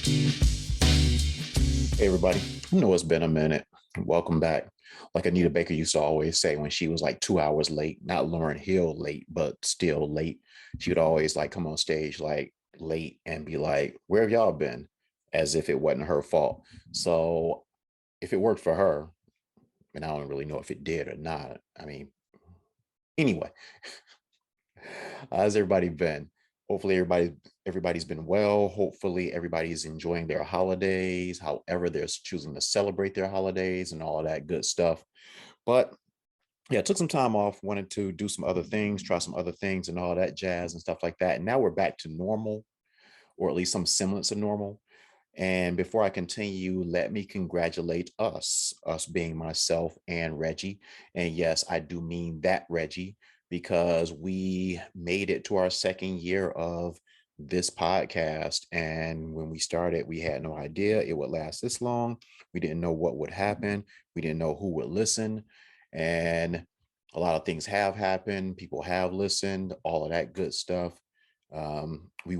Hey everybody, I know it's been a minute. Welcome back. Like Anita Baker used to always say when she was like 2 hours late, not Lauryn Hill late, but still late, she would always like come on stage like late and be like, "Where have y'all been?" As if it wasn't her fault. So if it worked for her, and I don't really know if it did or not. I mean, anyway, how's everybody been? Hopefully everybody's been well. Hopefully everybody's enjoying their holidays, however they're choosing to celebrate their holidays and all of that good stuff. But yeah, took some time off, wanted to do some other things, try some other things and all that jazz and stuff like that. And now we're back to normal, or at least some semblance of normal. And before I continue, let me congratulate us being myself and Reggie. And yes, I do mean that Reggie, because we made it to our second year of this podcast. And when we started, we had no idea it would last this long. We didn't know what would happen. We didn't know who would listen. And a lot of things have happened. People have listened, all of that good stuff. We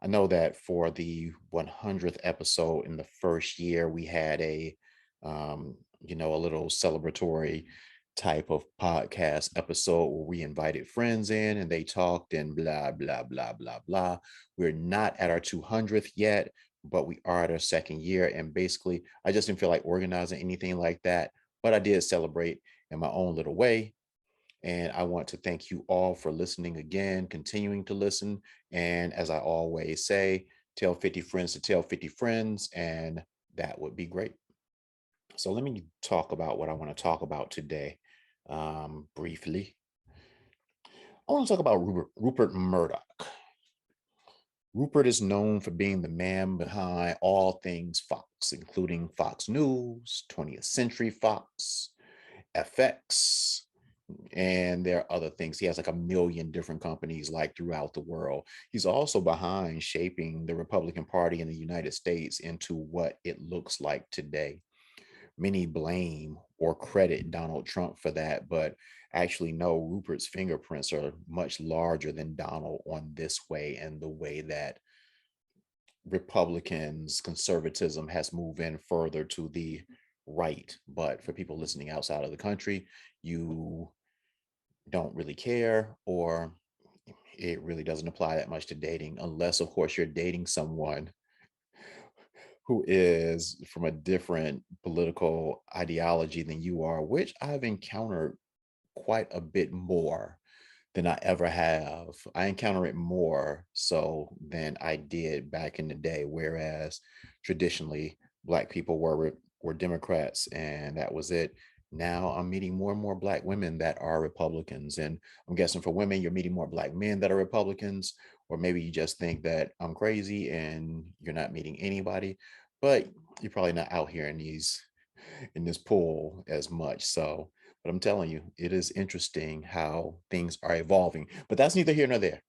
I know that for the 100th episode in the first year, we had a little celebratory type of podcast episode where we invited friends in and they talked and blah, blah, blah, blah, blah. We're not at our 200th yet, but we are at our second year. And basically, I just didn't feel like organizing anything like that, but I did celebrate in my own little way. And I want to thank you all for listening again, continuing to listen. And as I always say, tell 50 friends to tell 50 friends, and that would be great. So let me talk about what I want to talk about today briefly. I want to talk about Rupert Murdoch. Rupert is known for being the man behind all things Fox, including Fox News, 20th Century Fox, FX, and there are other things. He has like a million different companies like throughout the world. He's also behind shaping the Republican Party in the United States into what it looks like today. Many blame or credit Donald Trump for that, but actually, no, Rupert's fingerprints are much larger than Donald on this way and the way that Republicans, conservatism has moved in further to the right. But for people listening outside of the country, you don't really care, or it really doesn't apply that much to dating, unless, of course, you're dating someone who is from a different political ideology than you are, which I've encountered quite a bit more than I ever have. I encounter it more so than I did back in the day, whereas traditionally Black people were Democrats and that was it. Now I'm meeting more and more Black women that are Republicans. And I'm guessing for women, you're meeting more Black men that are Republicans, or maybe you just think that I'm crazy and you're not meeting anybody, but you're probably not out here in this pool as much. So, but I'm telling you, it is interesting how things are evolving. But that's neither here nor there.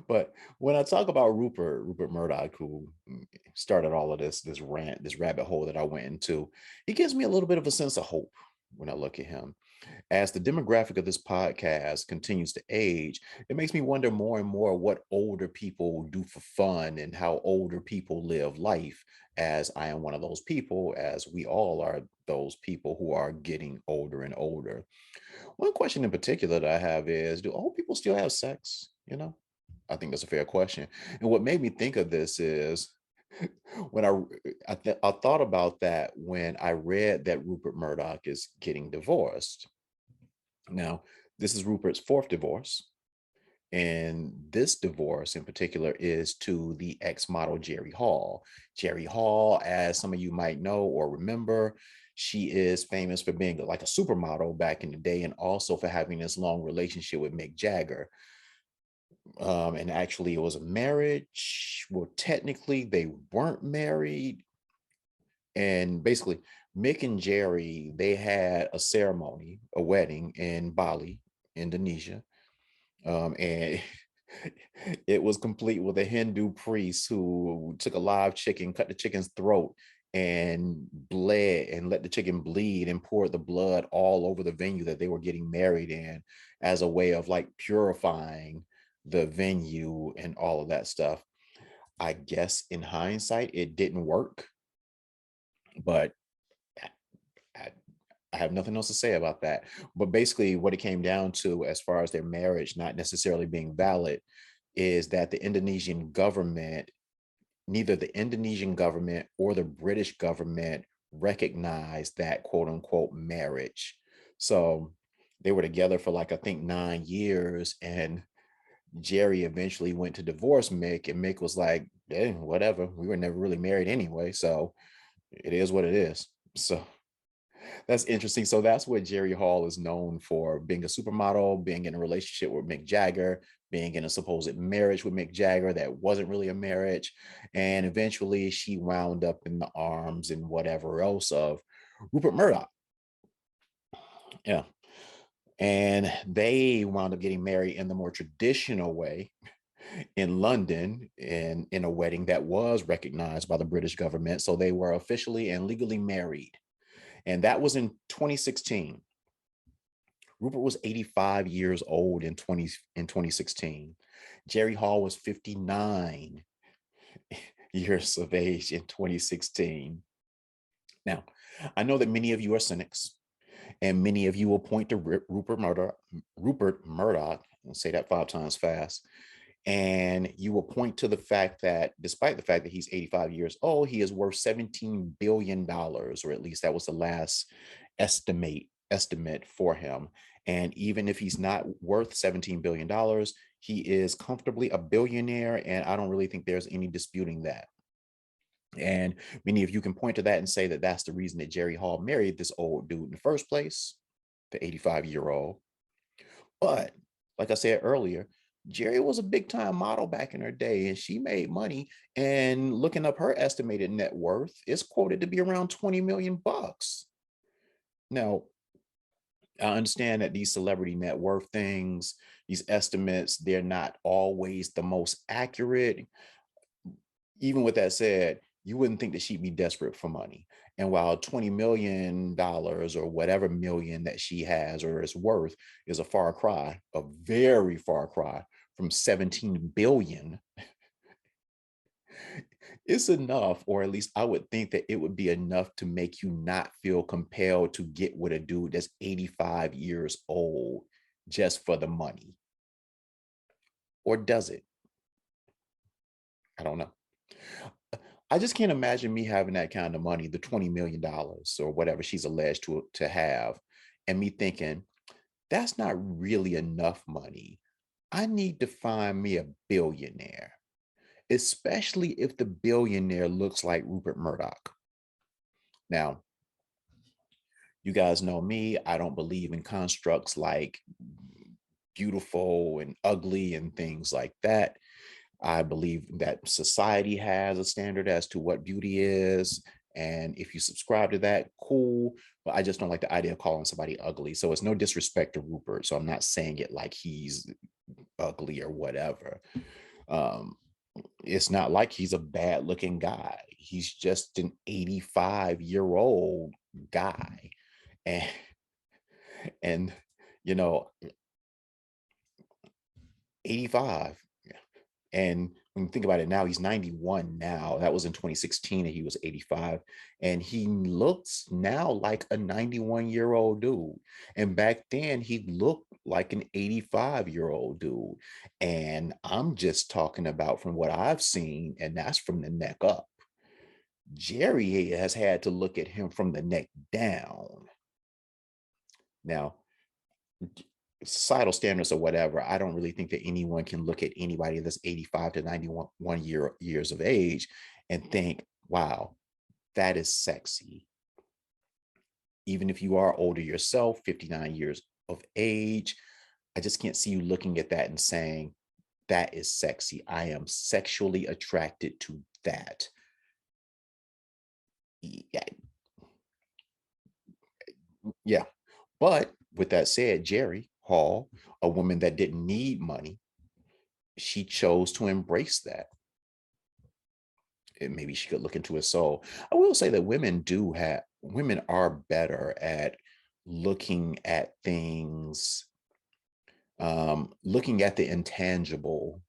But when I talk about Rupert Murdoch, who started all of this rant, this rabbit hole that I went into, he gives me a little bit of a sense of hope when I look at him. As the demographic of this podcast continues to age, it makes me wonder more and more what older people do for fun and how older people live life, as I am one of those people, as we all are those people who are getting older and older. One question in particular that I have is, do old people still have sex? I think that's a fair question. And what made me think of this is when I thought about that when I read that Rupert Murdoch is getting divorced. Now, this is Rupert's fourth divorce. And this divorce in particular is to the ex model Jerry Hall. Jerry Hall, as some of you might know or remember, she is famous for being like a supermodel back in the day and also for having this long relationship with Mick Jagger. And actually, it was a marriage. Well, technically, they weren't married. And basically, Mick and Jerry, they had a ceremony, a wedding in Bali, Indonesia. And it was complete with a Hindu priest who took a live chicken, cut the chicken's throat, and bled and let the chicken bleed and poured the blood all over the venue that they were getting married in as a way of like purifying the venue and all of that stuff. I guess in hindsight, it didn't work, but I, I I have nothing else to say about that. But basically, what it came down to, as far as their marriage not necessarily being valid, is that the Indonesian government, neither the Indonesian government or the British government recognized that quote unquote marriage. So they were together for like, I think, 9 years. And Jerry eventually went to divorce Mick, and Mick was like, eh, whatever. We were never really married anyway. So it is what it is. So that's interesting. So that's what Jerry Hall is known for: being a supermodel, being in a relationship with Mick Jagger, being in a supposed marriage with Mick Jagger that wasn't really a marriage. And eventually she wound up in the arms and whatever else of Rupert Murdoch. Yeah. And they wound up getting married in the more traditional way in London, in a wedding that was recognized by the British government. So they were officially and legally married. And that was in 2016. Rupert was 85 years old in 2016. Jerry Hall was 59 years of age in 2016. Now, I know that many of you are cynics, and many of you will point to Rupert Murdoch, I'll say that 5 times fast, and you will point to the fact that despite the fact that he's 85 years old, he is worth $17 billion, or at least that was the last estimate for him. And even if he's not worth $17 billion, he is comfortably a billionaire. And I don't really think there's any disputing that. And many of you can point to that and say that that's the reason that Jerry Hall married this old dude in the first place, the 85-year-old. But like I said earlier, Jerry was a big time model back in her day, and she made money. And looking up her estimated net worth, is quoted to be around 20 million bucks. Now, I understand that these celebrity net worth things, these estimates, they're not always the most accurate. Even with that said, you wouldn't think that she'd be desperate for money. And while $20 million or whatever million that she has or is worth is a far cry, a very far cry from 17 billion, it's enough, or at least I would think that it would be enough to make you not feel compelled to get with a dude that's 85 years old just for the money. Or does it? I don't know. I just can't imagine me having that kind of money, the $20 million or whatever she's alleged to have, and me thinking, that's not really enough money. I need to find me a billionaire, especially if the billionaire looks like Rupert Murdoch. Now, you guys know me, I don't believe in constructs like beautiful and ugly and things like that. I believe that society has a standard as to what beauty is. And if you subscribe to that, cool. But I just don't like the idea of calling somebody ugly. So it's no disrespect to Rupert. So I'm not saying it like he's ugly or whatever. Um, it's not like he's a bad looking guy. He's just an 85-year-old guy. And and you know, 85. And when you think about it now, he's 91 now. That was in 2016 and he was 85. And he looks now like a 91-year-old dude. And back then he looked like an 85-year-old dude. And I'm just talking about from what I've seen, and that's from the neck up. Jerry has had to look at him from the neck down. Now, societal standards or whatever, I don't really think that anyone can look at anybody that's 85 to 91 years of age and think, wow, that is sexy. Even if you are older yourself, 59 years of age, I just can't see you looking at that and saying, that is sexy. I am sexually attracted to that. Yeah. Yeah. But with that said, Jerry Hall, a woman that didn't need money, she chose to embrace that. And maybe she could look into his soul. I will say that women are better at looking at things, looking at the intangible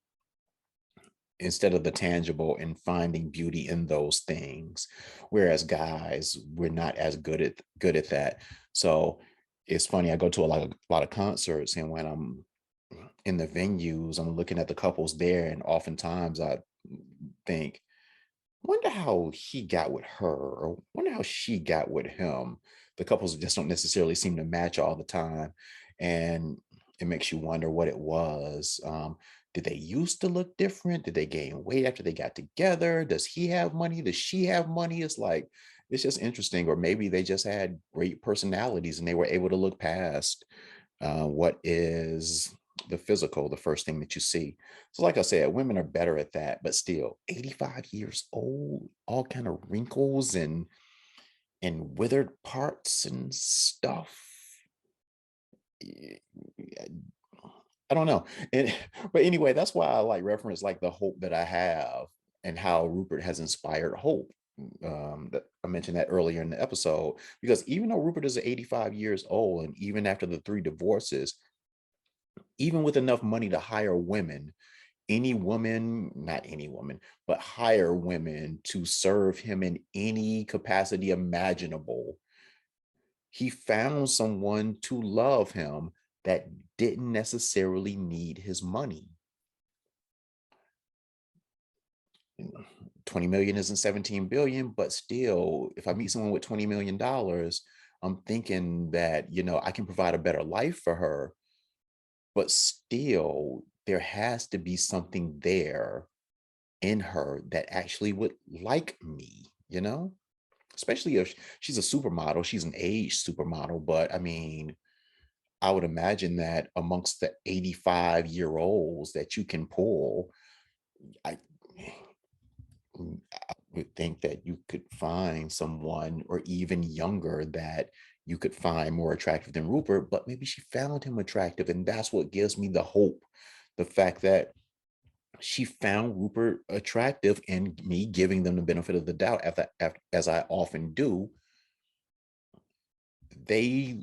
instead of the tangible and finding beauty in those things, whereas guys, we're not as good at that. So it's funny, I go to a lot of concerts, and when I'm in the venues, I'm looking at the couples there, and oftentimes I think, wonder how he got with her, or wonder how she got with him. The couples just don't necessarily seem to match all the time, and it makes you wonder what it was. Did they used to look different? Did they gain weight after they got together? Does he have money? Does she have money? It's like, it's just interesting. Or maybe they just had great personalities and they were able to look past what is the physical, the first thing that you see. So like I said, women are better at that, but still 85 years old, all kind of wrinkles and withered parts and stuff. I don't know. And but anyway, that's why I like reference like the hope that I have and how Rupert has inspired hope. That I mentioned that earlier in the episode, because even though Rupert is 85 years old, and even after the 3 divorces, even with enough money to hire women, any woman, not any woman, but hire women to serve him in any capacity imaginable, he found someone to love him that didn't necessarily need his money. 20 million isn't 17 billion, but still, if I meet someone with $20 million, I'm thinking that, I can provide a better life for her, but still, there has to be something there in her that actually would like me, especially if she's a supermodel, she's an age supermodel. But I mean, I would imagine that amongst the 85-year-olds that you can pull, I, I would think that you could find someone, or even younger, that you could find more attractive than Rupert. But maybe she found him attractive, and that's what gives me the hope. The fact that she found Rupert attractive, and me giving them the benefit of the doubt, as I often do, they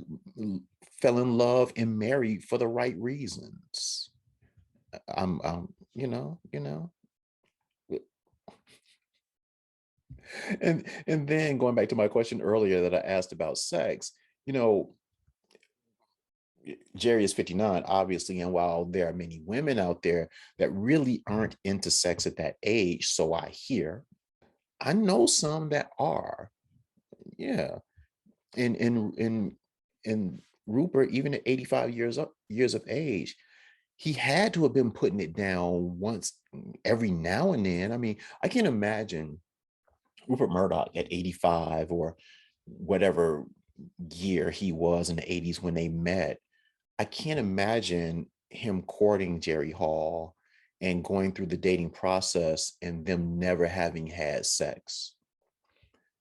fell in love and married for the right reasons. I'm and then going back to my question earlier that I asked about sex, you know, Jerry is 59, obviously, and while there are many women out there that really aren't into sex at that age, so I know some that are. Yeah. And Rupert, even at 85 years of age, he had to have been putting it down once every now and then. I mean, I can't imagine Rupert Murdoch at 85, or whatever year he was in the 80s when they met. I can't imagine him courting Jerry Hall and going through the dating process and them never having had sex.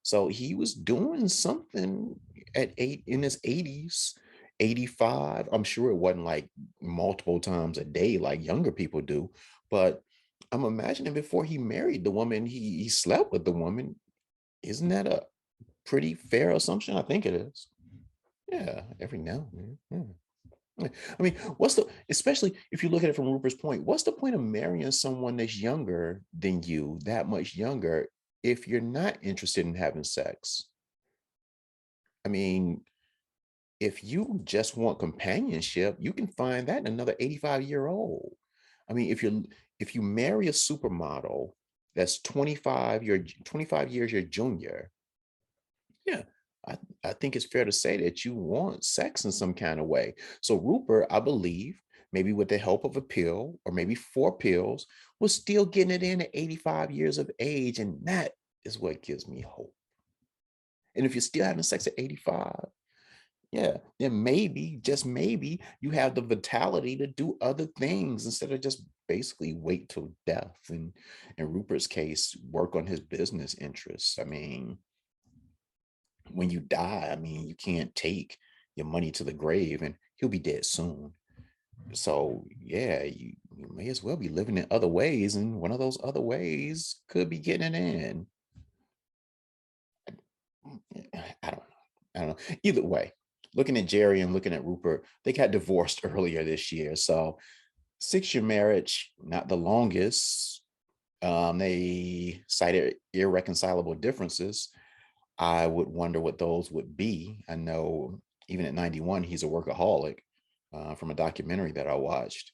So he was doing something in his 80s, 85. I'm sure it wasn't like multiple times a day like younger people do, but I'm imagining before he married the woman, he slept with the woman. Isn't that a pretty fair assumption? I think it is. Yeah, every now and then. Yeah. I mean, especially if you look at it from Rupert's point, what's the point of marrying someone that's younger than you, that much younger, if you're not interested in having sex? I mean, if you just want companionship, you can find that in another 85-year-old. I mean, if you marry a supermodel that's 25 years your junior, yeah, I think it's fair to say that you want sex in some kind of way. So Rupert, I believe, maybe with the help of a pill or maybe 4 pills, was still getting it in at 85 years of age. And that is what gives me hope. And if you're still having sex at 85, yeah, then maybe, just maybe, you have the vitality to do other things instead of just basically wait till death. And in Rupert's case, work on his business interests. I mean, when you die, I mean, you can't take your money to the grave, and he'll be dead soon. So yeah, you may as well be living in other ways, and one of those other ways could be getting it in. I don't know. I don't know. Either way, looking at Jerry and looking at Rupert, they got divorced earlier this year. So 6-year marriage, not the longest, They cited irreconcilable differences. I would wonder what those would be. I know even at 91, he's a workaholic from a documentary that I watched,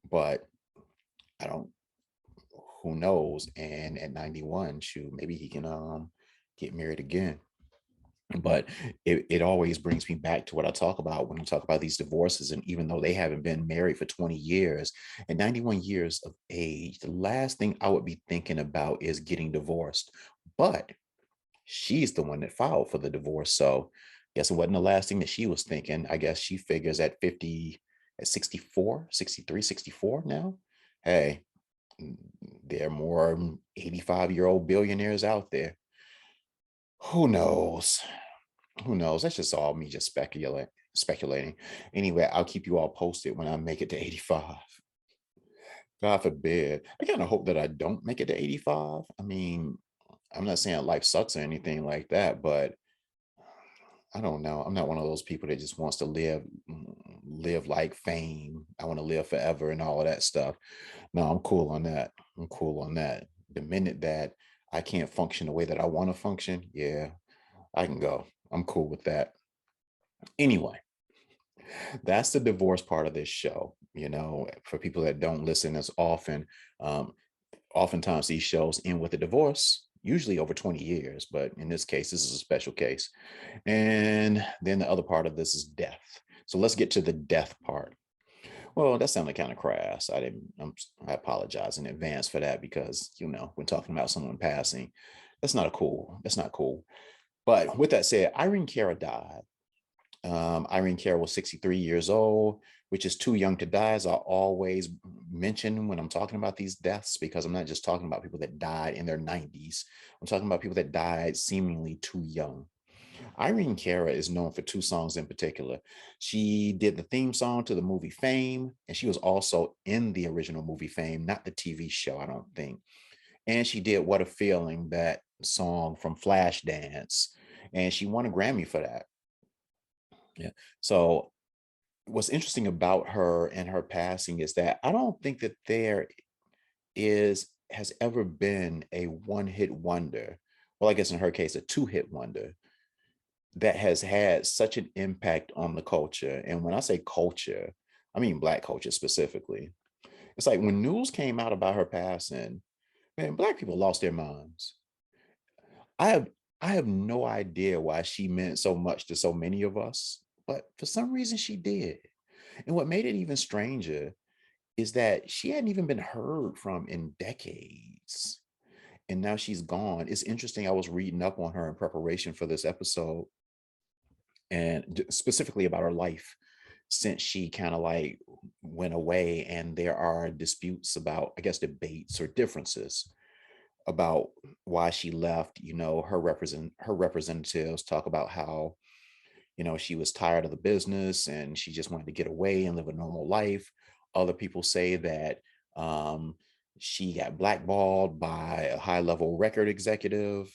but I don't, who knows? And at 91, shoot, maybe he can get married again. But it always brings me back to what I talk about when I talk about these divorces. And even though they haven't been married for 20 years, at 91 years of age, the last thing I would be thinking about is getting divorced. But she's the one that filed for the divorce. So I guess it wasn't the last thing that she was thinking. I guess she figures at 50, at 64, 63, 64 now. Hey, there are more 85-year-old billionaires out there. Who knows? Who knows? That's just all me just speculating. Anyway, I'll keep you all posted when I make it to 85. God forbid. I kind of hope that I don't make it to 85. I mean, I'm not saying life sucks or anything like that, but I don't know. I'm not one of those people that just wants to live like fame. I want to live forever and all of that stuff. No, I'm cool on that. I'm cool on that. The minute that I can't function the way that I want to function, yeah, I can go. I'm cool with that. Anyway, that's the divorce part of this show. For people that don't listen as often, um, oftentimes these shows end with a divorce, usually over 20 years, but in this case, this is a special case. And then the other part of this is death. So let's get to the death part. Well, that sounded kind of crass. I apologize in advance for that because, when talking about someone passing, that's not cool. But with that said, Irene Cara died. Irene Cara was 63 years old, which is too young to die, as I always mention when I'm talking about these deaths, because I'm not just talking about people that died in their 90s. I'm talking about people that died seemingly too young. Irene Cara is known for two songs in particular. She did the theme song to the movie Fame, and she was also in the original movie Fame, not the TV show, I don't think. And she did What a Feeling, that song from Flashdance, and she won a Grammy for that. Yeah. So what's interesting about her and her passing is that I don't think that there has ever been a one-hit wonder. Well, I guess in her case, a two-hit wonder that has had such an impact on the culture. And when I say culture, I mean Black culture specifically. It's like when news came out about her passing, man, Black people lost their minds. I have I have no idea why she meant so much to so many of us, but for some reason she did. And what made it even stranger is that she hadn't even been heard from in decades. And now she's gone. It's interesting. I was reading up on her in preparation for this episode and specifically about her life since she kind of like went away. And there are disputes about, I guess, debates or differences about why she left. Her representatives talk about how she was tired of the business and she just wanted to get away and live a normal life. Other people say that um, she got blackballed by a high level record executive.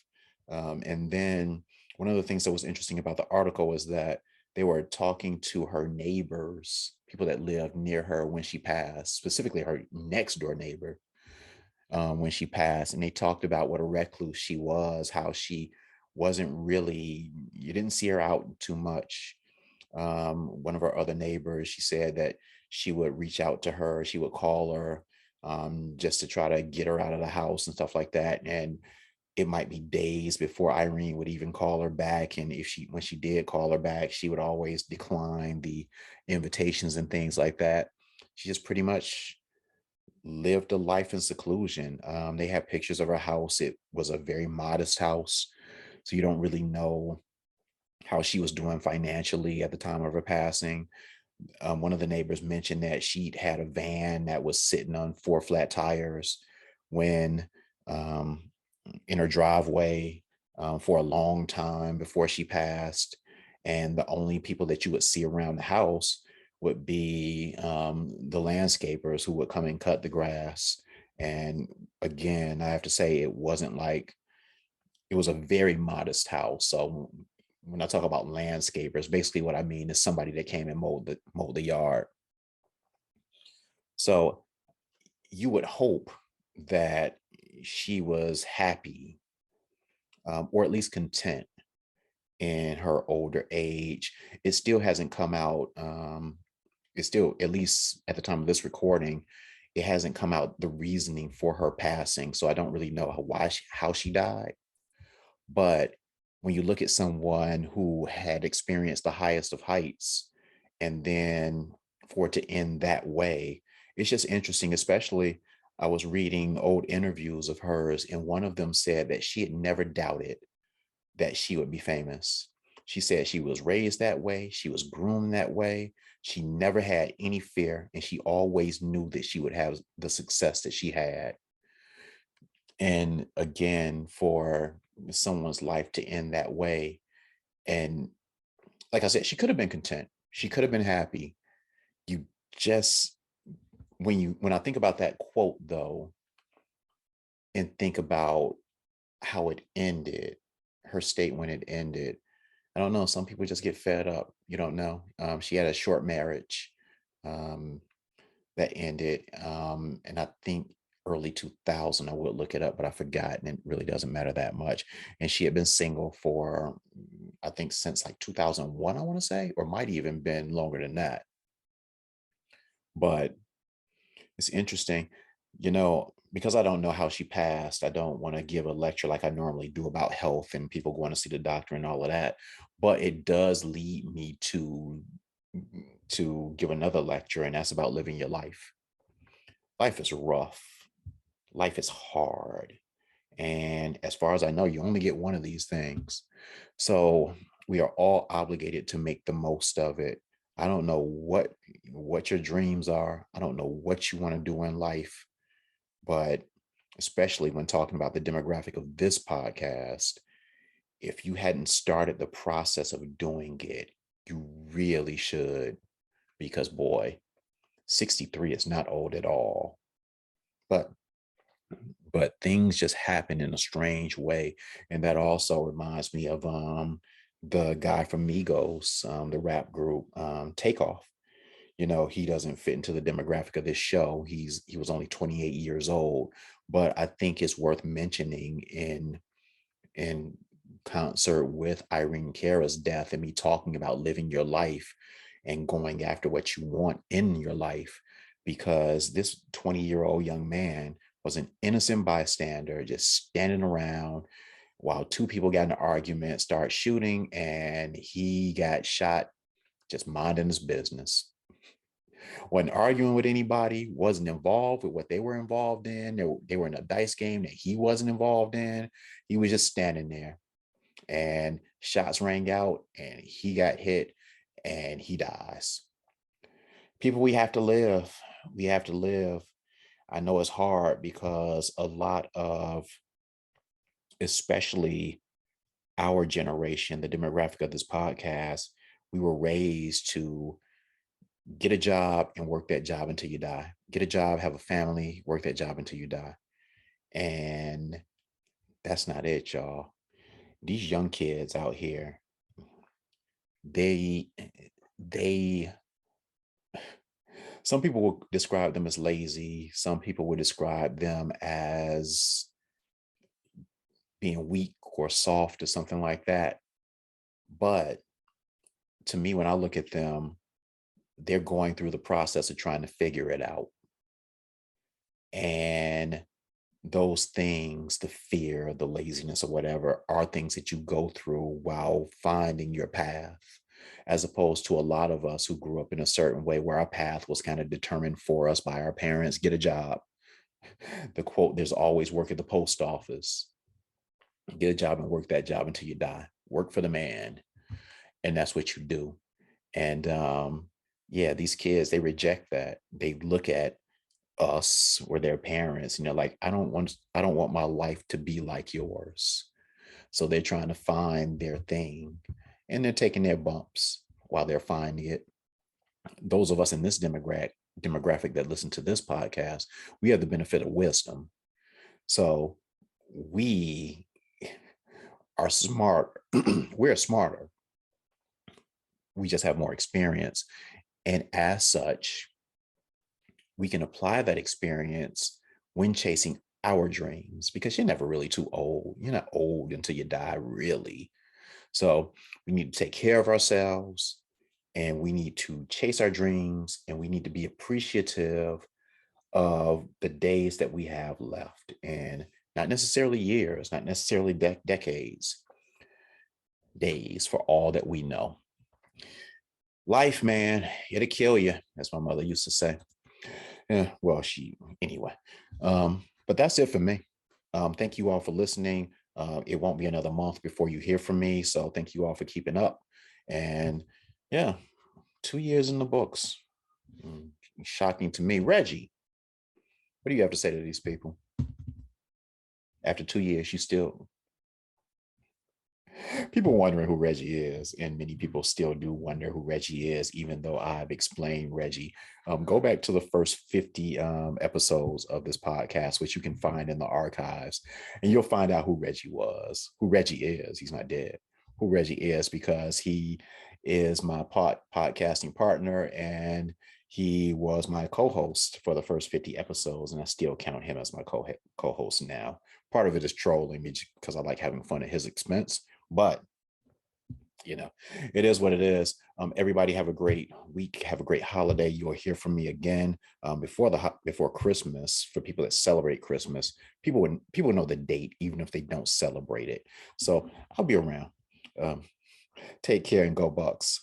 And then one of the things that was interesting about the article was that they were talking to her neighbors, people that lived near her when she passed, specifically her next door neighbor when she passed. And they talked about what a recluse she was, how she wasn't really, you didn't see her out too much. One of our other neighbors, she said that she would reach out to her, she would call her just to try to get her out of the house and stuff like that. And it might be days before Irene would even call her back. And when she did call her back, she would always decline the invitations and things like that. She just pretty much lived a life in seclusion. They had pictures of her house. It was a very modest house. So you don't really know how she was doing financially at the time of her passing. One of the neighbors mentioned that she'd had a van that was sitting on four flat tires when um, in her driveway for a long time before she passed. And the only people that you would see around the house would be the landscapers who would come and cut the grass. And again, I have to say, it was a very modest house. So when I talk about landscapers, basically what I mean is somebody that came and mowed the yard. So you would hope that she was happy, or at least content in her older age. It still hasn't come out. It's still, at least at the time of this recording, it hasn't come out the reasoning for her passing. So I don't really know how she died. But when you look at someone who had experienced the highest of heights, and then for it to end that way, it's just interesting. Especially, I was reading old interviews of hers, and one of them said that she had never doubted that she would be famous. She said she was raised that way, she was groomed that way. She never had any fear, and she always knew that she would have the success that she had. And again, for someone's life to end that way, and like I said, she could have been content, she could have been happy. You just, when I think about that quote though, and think about how it ended, her state when it ended, I don't know. Some people just get fed up. You don't know. She had a short marriage um, that ended, and I think early 2000. I would look it up, but I forgot, and it really doesn't matter that much. And she had been single for, I think, since like 2001. I want to say, or might even been longer than that. But it's interesting, because I don't know how she passed. I don't want to give a lecture like I normally do about health and people going to see the doctor and all of that. But it does lead me to give another lecture, and that's about living your life. Life is rough. Life is hard. And as far as I know, you only get one of these things. So we are all obligated to make the most of it. I don't know what your dreams are. I don't know what you want to do in life, but especially when talking about the demographic of this podcast, if you hadn't started the process of doing it, you really should, because boy, 63 is not old at all. But things just happen in a strange way. And that also reminds me of the guy from Migos, the rap group, Takeoff. He doesn't fit into the demographic of this show. He was only 28 years old, but I think it's worth mentioning in concert with Irene Cara's death, and me talking about living your life and going after what you want in your life, because this 20-year-old young man was an innocent bystander just standing around while two people got in an argument, start shooting, and he got shot just minding his business. Wasn't arguing with anybody, wasn't involved with what they were involved in. They were in a dice game that he wasn't involved in. He was just standing there, and shots rang out, and he got hit, and he dies. People, we have to live. We have to live. I know it's hard because a lot of, especially our generation, the demographic of this podcast, we were raised to get a job and work that job until you die. Get a job, have a family, work that job until you die. And that's not it, y'all. These young kids out here, they they some people will describe them as lazy. Some people would describe them as being weak or soft or something like that. But to me, when I look at them, they're going through the process of trying to figure it out. And those things, the fear, the laziness, or whatever, are things that you go through while finding your path, as opposed to a lot of us who grew up in a certain way where our path was kind of determined for us by our parents. Get a job. The quote, there's always work at the post office. Get a job and work that job until you die. Work for the man. And that's what you do. And yeah, these kids, they reject that. They look at us or their parents, and they're like, I don't want my life to be like yours. So they're trying to find their thing, and they're taking their bumps while they're finding it. Those of us in this demographic that listen to this podcast, we have the benefit of wisdom. So we are smart. We're smarter. We just have more experience. And as such, we can apply that experience when chasing our dreams, because you're never really too old. You're not old until you die, really. So we need to take care of ourselves, and we need to chase our dreams, and we need to be appreciative of the days that we have left, and not necessarily years, not necessarily decades, days, for all that we know. Life, man, it'll kill you, as my mother used to say. Yeah, well, anyway. But that's it for me. Thank you all for listening. It won't be another month before you hear from me. So thank you all for keeping up. And yeah, 2 years in the books. Mm, Shocking to me. Reggie, what do you have to say to these people? After 2 years, you still, people wondering who Reggie is, and many people still do wonder who Reggie is, even though I've explained Reggie. Go back to the first 50 episodes of this podcast, which you can find in the archives, and you'll find out who Reggie was, who Reggie is. He's not dead. Who Reggie is, because he is my podcasting partner, and he was my co-host for the first 50 episodes, and I still count him as my co-host now. Part of it is trolling me because I like having fun at his expense, but it is what it is. Everybody have a great week, have a great holiday. You'll hear from me again before Christmas. For people that celebrate Christmas, people know the date even if they don't celebrate it. So I'll be around. Take care and go Bucks.